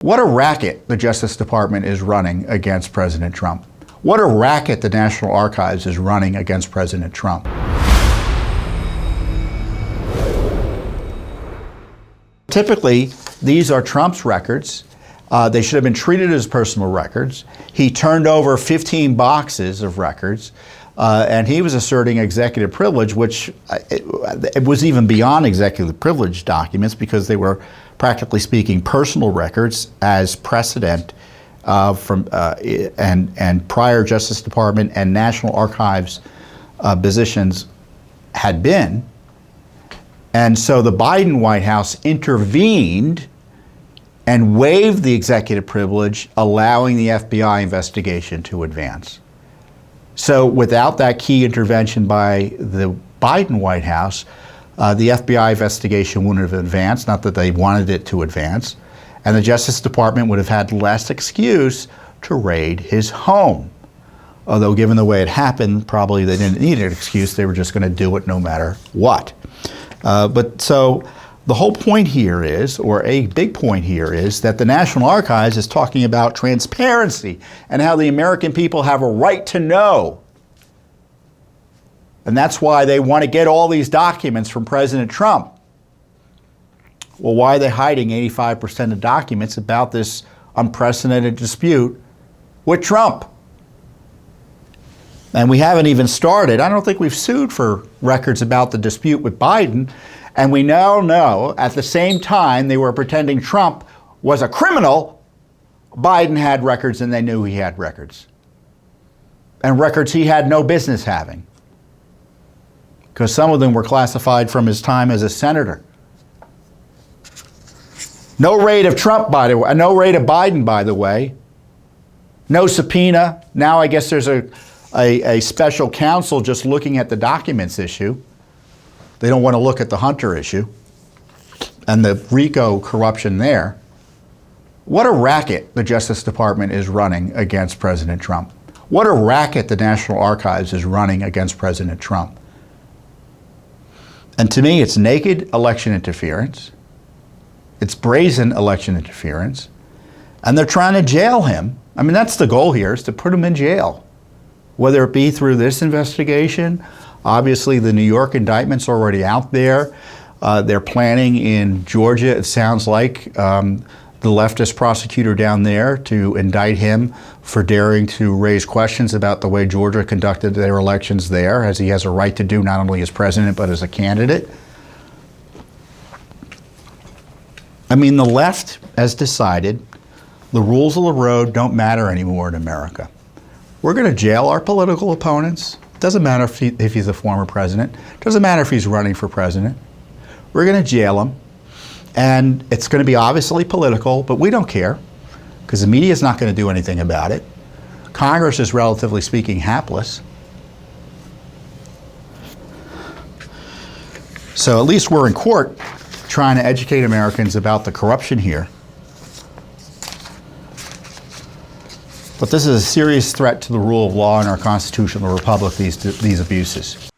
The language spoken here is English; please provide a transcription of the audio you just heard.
What a racket the Justice Department is running against President Trump. What a racket the National Archives is running against President Trump. Typically, these are Trump's records. They should have been treated as personal records. He turned over 15 boxes of records, and he was asserting executive privilege, which it was even beyond executive privilege documents because they were, practically speaking, personal records as precedent and prior Justice Department and National Archives positions had been. And so the Biden White House intervened and waived the executive privilege, allowing the FBI investigation to advance. So without that key intervention by the Biden White House, the FBI investigation wouldn't have advanced, not that they wanted it to advance, and the Justice Department would have had less excuse to raid his home. Although given the way it happened, probably they didn't need an excuse, they were just going to do it no matter what. But so the whole point here is, or a big point here is, that the National Archives is talking about transparency and how the American people have a right to know. And that's why they want to get all these documents from President Trump. Well, why are they hiding 85% of documents about this unprecedented dispute with Trump? And we haven't even started. I don't think we've sued for records about the dispute with Biden. And we now know at the same time they were pretending Trump was a criminal, Biden had records and they knew he had records. And records he had no business having, because some of them were classified from his time as a senator. No raid of Trump, by the way. No raid of Biden, by the way. No subpoena. Now I guess there's a special counsel just looking at the documents issue. They don't want to look at the Hunter issue and the RICO corruption there. What a racket the Justice Department is running against President Trump. What a racket the National Archives is running against President Trump. And to me, it's naked election interference. It's brazen election interference. And they're trying to jail him. I mean, that's the goal here, is to put him in jail. Whether it be through this investigation, obviously the New York indictment's already out there. They're planning in Georgia, it sounds like, the leftist prosecutor down there to indict him for daring to raise questions about the way Georgia conducted their elections there, as he has a right to do not only as president but as a candidate. I mean, the left has decided the rules of the road don't matter anymore in America. We're going to jail our political opponents. Doesn't matter if he's a former president. Doesn't matter if he's running for president. We're going to jail him. And it's going to be obviously political, but we don't care, because the media is not going to do anything about it. Congress is, relatively speaking, hapless. So at least we're in court trying to educate Americans about the corruption here. But this is a serious threat to the rule of law in our constitutional republic, these abuses.